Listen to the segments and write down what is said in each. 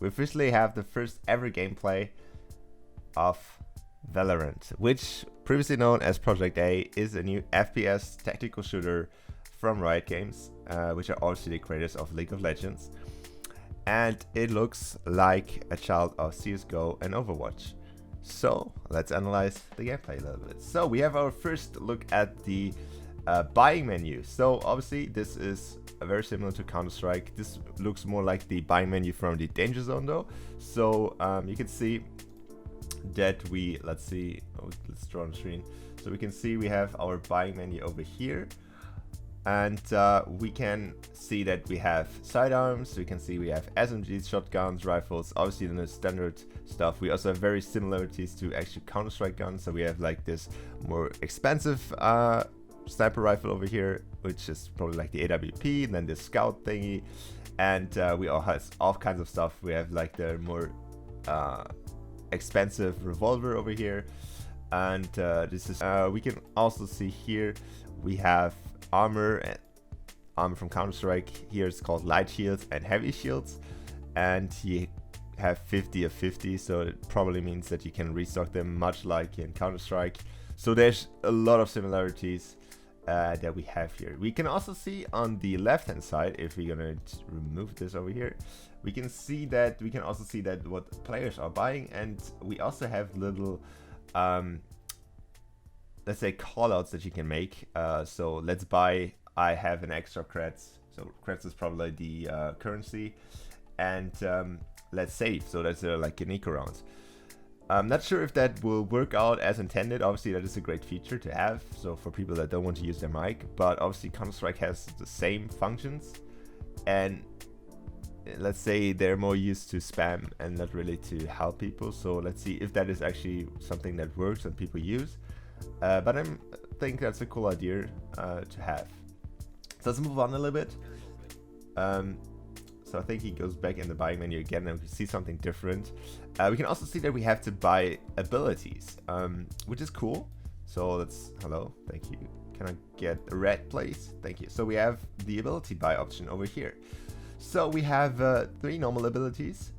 we officially have the first ever gameplay of Valorant, which previously known as Project A, is a new FPS tactical shooter from Riot Games, which are obviously the creators of League of Legends. And it looks like a child of CsGo and Overwatch. So let's analyze the gameplay a little bit. So we have our first look at the buying menu. So obviously this is very similar to Counter-Strike. This looks more like the buying menu from the Danger Zone though. So you can see that let's draw on the screen. So we can see we have our buying menu over here. And we can see that we have sidearms, we can see we have SMGs, shotguns, rifles, obviously the standard stuff. We also have very similarities to actual Counter-Strike guns. So we have like this more expensive sniper rifle over here, which is probably like the AWP, and then this scout thingy. And we all have all kinds of stuff. We have like the more expensive revolver over here. And this is, we can also see here, we have armor from Counter-Strike. Here it's called light shields and heavy shields, and you have 50 of 50, so it probably means that you can restock them much like in Counter-Strike. So there's a lot of similarities that we have here. We can also see on the left hand side, if we're gonna remove this over here, we can also see that what players are buying, and we also have little let's say callouts that you can make. So let's buy, I have an extra creds. So creds is probably the currency, and let's save. So that's like an eco round. I'm not sure if that will work out as intended. Obviously that is a great feature to have, so for people that don't want to use their mic, but obviously Counter-Strike has the same functions, and let's say they're more used to spam and not really to help people. So let's see if that is actually something that works and people use. But I think that's a cool idea to have. So let's move on a little bit. So I think he goes back in the buying menu again, and we see something different. We can also see that we have to buy abilities, which is cool. So let's, hello, thank you. Can I get a red, please? Thank you. So we have the ability buy option over here. So we have 3 normal abilities,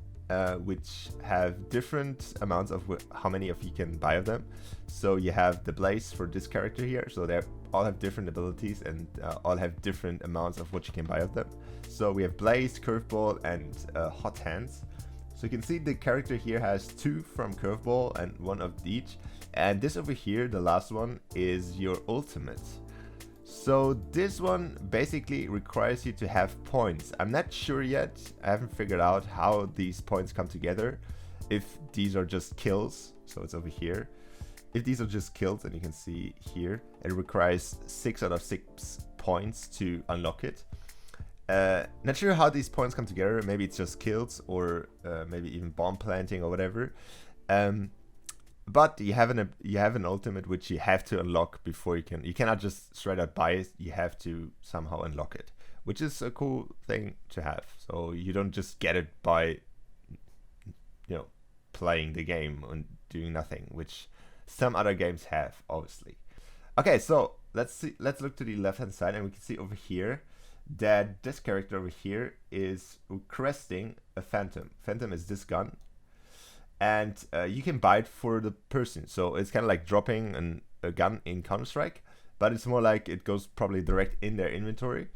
which have different amounts of how many of you can buy of them. So you have the Blaze for this character here. So they all have different abilities, and all have different amounts of what you can buy of them. So we have Blaze, Curveball, and Hot Hands. So you can see the character here has 2 from Curveball and 1 of each. And this over here, the last one, is your ultimate. So this one basically requires you to have points. I'm not sure yet. I haven't figured out how these points come together. If these are just kills, so it's over here. If these are just kills, and you can see here, it requires 6 out of 6 points to unlock it. Not sure how these points come together. Maybe it's just kills, or maybe even bomb planting or whatever. But you have an ultimate which you have to unlock before you cannot just straight out buy it. You have to somehow unlock it, which is a cool thing to have. So you don't just get it by playing the game and doing nothing, which some other games have, obviously. Okay, so let's look to the left hand side, and we can see over here that this character over here is requesting a Phantom. Phantom is this gun. And you can buy it for the person. So it's kind of like dropping a gun in Counter-Strike, but it's more like it goes probably direct in their inventory,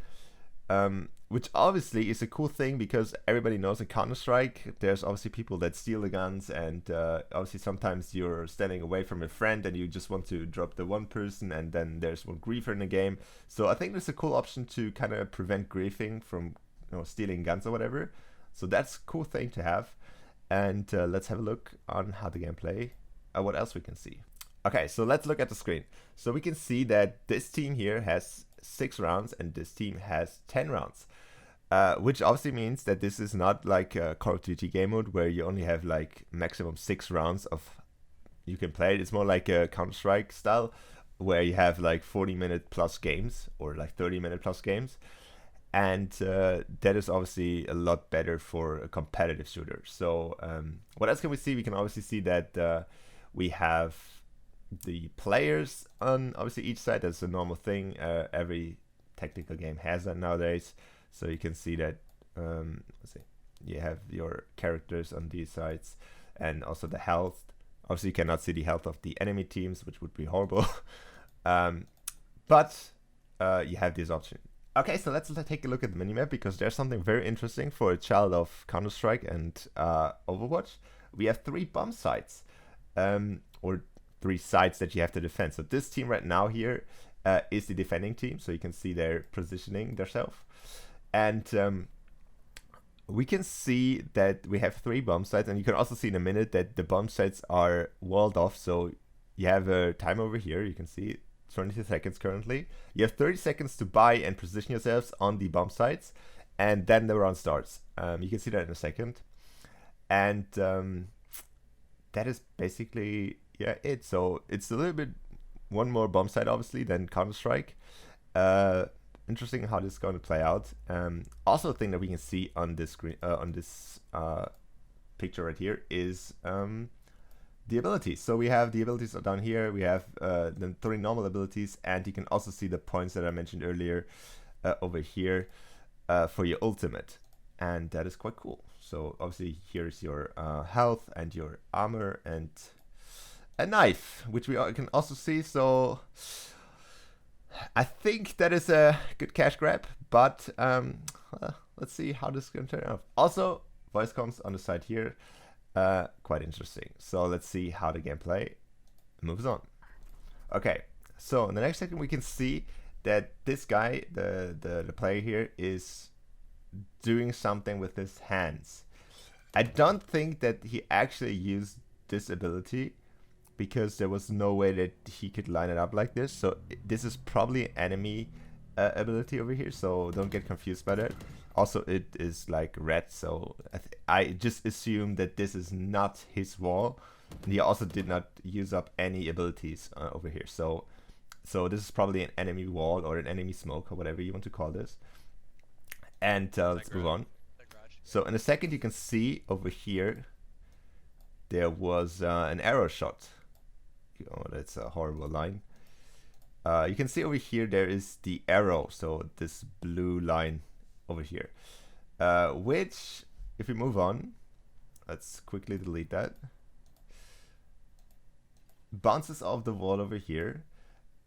which obviously is a cool thing, because everybody knows in Counter-Strike there's obviously people that steal the guns, and obviously sometimes you're standing away from a friend and you just want to drop the one person, and then there's one griefer in the game. So I think there's a cool option to kind of prevent griefing from stealing guns or whatever. So that's a cool thing to have. And let's have a look on how the gameplay, what else we can see. Okay, so let's look at the screen. So we can see that this team here has 6 rounds and this team has 10 rounds, which obviously means that this is not like a Call of Duty game mode where you only have like maximum 6 rounds of you can play it. It's more like a Counter-Strike style where you have like 40-minute plus games, or like 30-minute plus games. And that is obviously a lot better for a competitive shooter. So what else can we see? We can obviously see that we have the players on obviously each side. That's a normal thing. Every tactical game has that nowadays. So you can see that, let's see, you have your characters on these sides, and also the health. Obviously, you cannot see the health of the enemy teams, which would be horrible. But you have this option. Okay, so let's take a look at the minimap, because there's something very interesting for a child of Counter-Strike and Overwatch. We have 3 bomb sites, or 3 sites that you have to defend. So this team right now here is the defending team, so you can see they're positioning themselves. And we can see that we have 3 bomb sites, and you can also see in a minute that the bomb sites are walled off. So you have a time over here, you can see 22 seconds currently. You have 30 seconds to buy and position yourselves on the bomb sites, and then the round starts. You can see that in a second. And that is basically it. So it's a little bit one more bomb site obviously than Counter-Strike. Interesting how this is going to play out. Also, a thing that we can see on this screen, on this picture right here, is the abilities. So we have the abilities down here. We have the 3 normal abilities, and you can also see the points that I mentioned earlier over here for your ultimate, and that is quite cool. So obviously here's your health and your armor and a knife, which we can also see. So I think that is a good cash grab, but let's see how this is going to turn out. Also, voice comms on the side here, quite interesting. So let's see how the gameplay moves on. Okay, so in the next second we can see that this guy, the player here, is doing something with his hands. I don't think that he actually used this ability, because there was no way that he could line it up like this. So this is probably an enemy ability over here, so don't get confused by that. Also, it is like red, so I just assume that this is not his wall. And he also did not use up any abilities over here. So this is probably an enemy wall or an enemy smoke or whatever you want to call this. And let's move on. So in a second you can see over here there was an arrow shot. Oh, that's a horrible line. You can see over here there is the arrow, so this blue line over here, which, if we move on, let's quickly delete that, bounces off the wall over here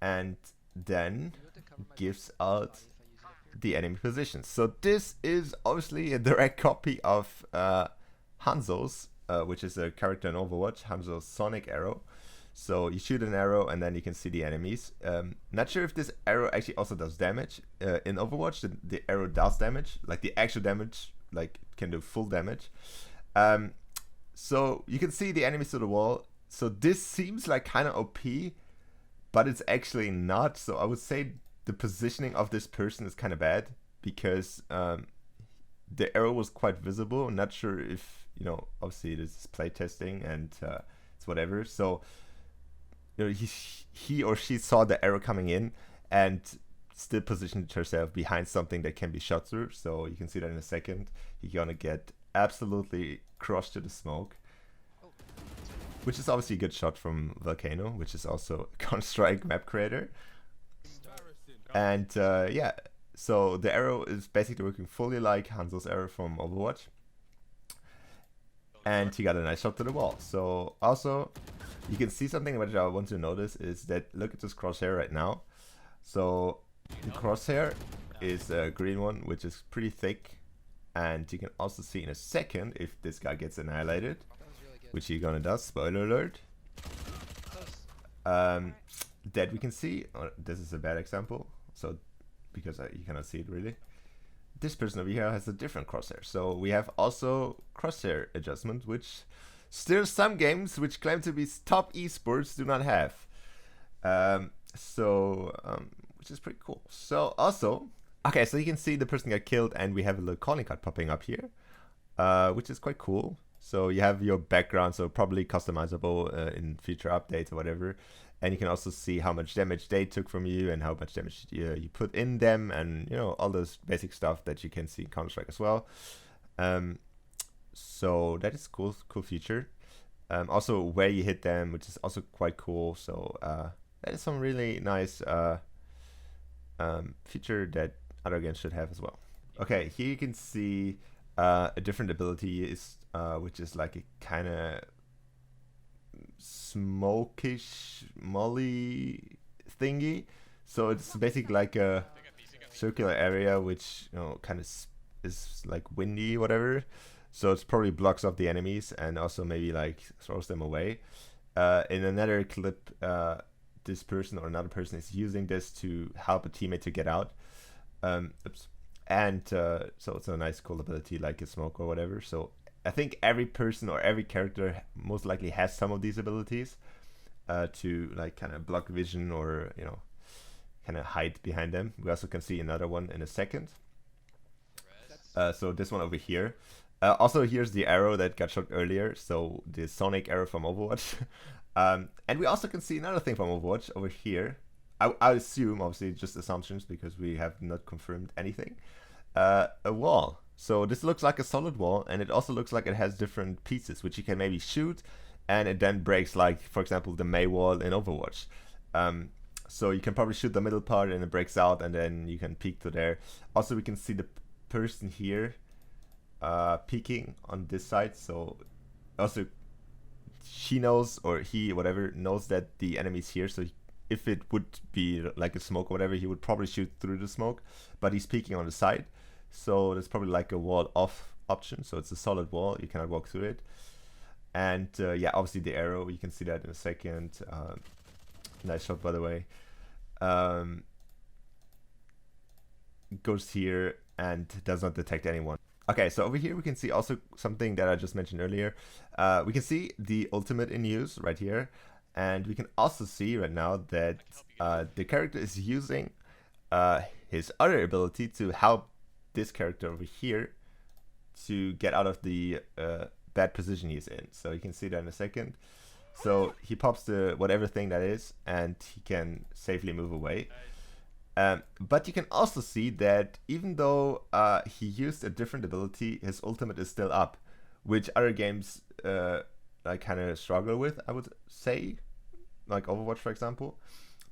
and then gives out the enemy position. So this is obviously a direct copy of Hanzo's, which is a character in Overwatch, Hanzo's sonic arrow. So you shoot an arrow and then you can see the enemies. Not sure if this arrow actually also does damage. In Overwatch, the arrow does damage, like the actual damage, like can do full damage. So you can see the enemies to the wall. So this seems like kind of OP, but it's actually not. So I would say the positioning of this person is kind of bad, because the arrow was quite visible. I'm not sure if, obviously this is playtesting and it's whatever. So he or she saw the arrow coming in and still positioned herself behind something that can be shot through. So you can see that in a second. You're gonna get absolutely crushed to the smoke, which is obviously a good shot from Volcano, which is also a Counter-Strike map creator. And yeah, so the arrow is basically working fully like Hanzo's arrow from Overwatch. And he got a nice shot to the wall. So also, you can see something which I want to notice is that, look at this crosshair right now. So the crosshair is a green one, which is pretty thick. And you can also see in a second if this guy gets annihilated, which he gonna does, spoiler alert. That we can see, this is a bad example, so because you cannot see it really. This person over here has a different crosshair. So we have also crosshair adjustment, which still some games which claim to be top esports do not have. Which is pretty cool. So also, okay, so you can see the person got killed and we have a little calling card popping up here, which is quite cool. So you have your background, so probably customizable in future updates or whatever. And you can also see how much damage they took from you and how much damage you put in them, and all those basic stuff that you can see in Counter-Strike as well. So that is cool feature. Also where you hit them, which is also quite cool. So that is some really nice feature that other games should have as well. Okay, here you can see a different ability is which is like a kind of smokish molly thingy. So it's basically like a circular area which kind of is like windy, whatever. So it probably blocks off the enemies and also maybe like throws them away. In another clip, this person or another person is using this to help a teammate to get out. Oops. And so it's a nice cool ability like a smoke or whatever. So I think every person or every character most likely has some of these abilities to like kind of block vision or kind of hide behind them. We also can see another one in a second. So this one over here. Also, here's the arrow that got shot earlier. So the sonic arrow from Overwatch. And we also can see another thing from Overwatch over here. I assume, obviously, just assumptions because we have not confirmed anything. A wall. So this looks like a solid wall, and it also looks like it has different pieces, which you can maybe shoot, and it then breaks, like, for example, the May wall in Overwatch. So you can probably shoot the middle part, and it breaks out, and then you can peek to there. Also, we can see the person here peeking on this side. So also, she knows, or he, whatever, knows that the enemy's here. So if it would be like a smoke or whatever, he would probably shoot through the smoke, but he's peeking on the side. So there's probably like a wall off option. So it's a solid wall, you cannot walk through it. And yeah, obviously the arrow, you can see that in a second. Nice shot, by the way. Goes here and does not detect anyone. Okay, so over here we can see also something that I just mentioned earlier. We can see the ultimate in use right here. And we can also see right now that the character is using his other ability to help this character over here to get out of the bad position he's in. So you can see that in a second. So he pops the whatever thing that is, and he can safely move away. But you can also see that even though he used a different ability, his ultimate is still up, which other games like kind of struggle with, I would say, like Overwatch, for example,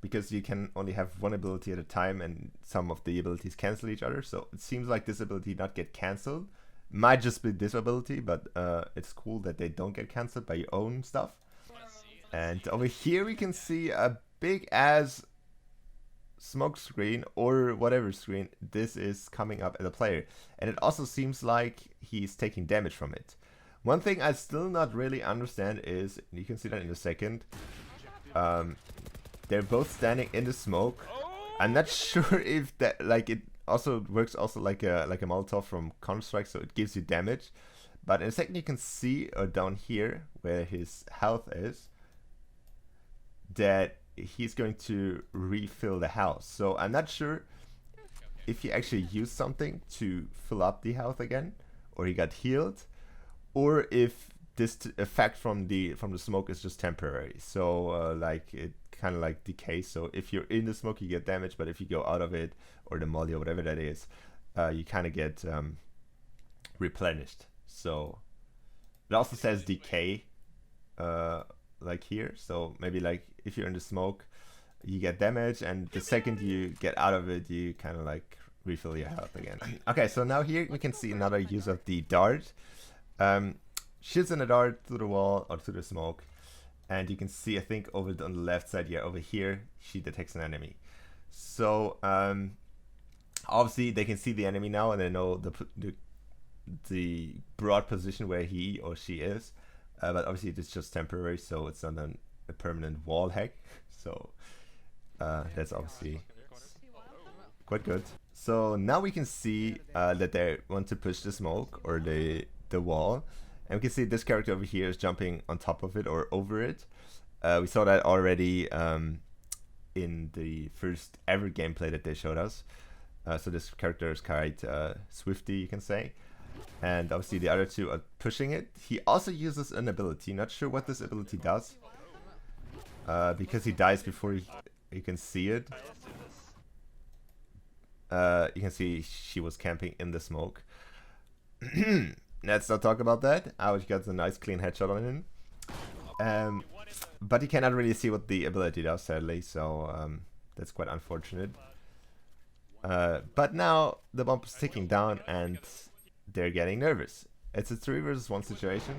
because you can only have one ability at a time, and some of the abilities cancel each other. So it seems like this ability not get cancelled. Might just be this ability, but it's cool that they don't get cancelled by your own stuff. And over here we can see a big ass smoke screen or whatever screen this is coming up as a player, and it also seems like he's taking damage from it. One thing I still not really understand is, you can see that in a second, they're both standing in the smoke. I'm not sure if that, like, it also works also like a Molotov from Counter-Strike, so it gives you damage. But in a second you can see down here where his health is, that he's going to refill the health. So I'm not sure if he actually used something to fill up the health again, or he got healed, or if this effect from the smoke is just temporary. So like it kind of like decays. So if you're in the smoke, you get damage, but if you go out of it, or the molly or whatever that is, you kind of get replenished. So it also says decay like here. So maybe like if you're in the smoke, you get damage, and the second you get out of it, you kind of like refill your health again. Okay, so now here we can see another use of the dart. Shoots in a dart through the wall or through the smoke, and you can see, I think over on the left side, yeah, over here, she detects an enemy. So obviously they can see the enemy now, and they know the broad position where he or she is. But obviously it's just temporary, so it's not a permanent wall hack. So that's obviously quite good. So now we can see that they want to push the smoke or the wall, and we can see this character over here is jumping on top of it or over it. We saw that already in the first ever gameplay that they showed us. So this character is quite swifty, you can say. And obviously the other two are pushing it. He also uses an ability, not sure what this ability does, because he dies before you can see it. You can see she was camping in the smoke. Let's not talk about that. Ouch, got a nice clean headshot on him. But you cannot really see what the ability does, sadly, so that's quite unfortunate. But now the bomb is ticking down, and they're getting nervous. It's a 3 versus 1 situation,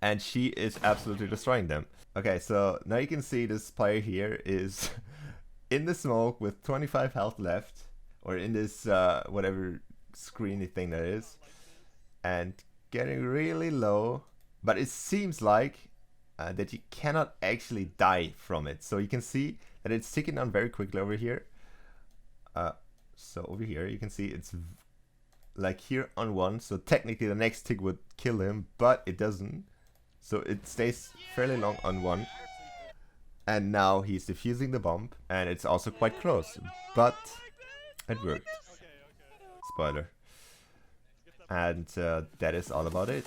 and she is absolutely destroying them. Okay, so now you can see this player here is in the smoke with 25 health left, or in this whatever screeny thing that is, and getting really low. But it seems like that you cannot actually die from it. So you can see that it's ticking down very quickly over here. So over here you can see it's like here on 1. So technically the next tick would kill him, but it doesn't. So it stays fairly long on 1. And now he's defusing the bomb, and it's also quite close, but it worked. Spoiler. And that is all about it.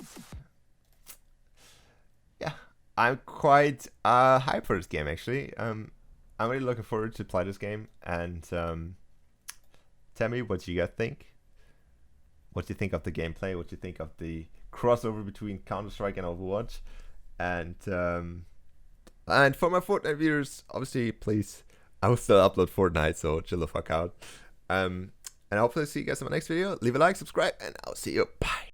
Yeah, I'm quite hyped for this game actually. I'm really looking forward to play this game, and tell me what you guys think. What you think of the gameplay, what you think of the crossover between Counter-Strike and Overwatch. And for my Fortnite viewers, obviously, please, I will still upload Fortnite, so chill the fuck out. And hopefully see you guys in my next video. Leave a like, subscribe, and I'll see you. Bye.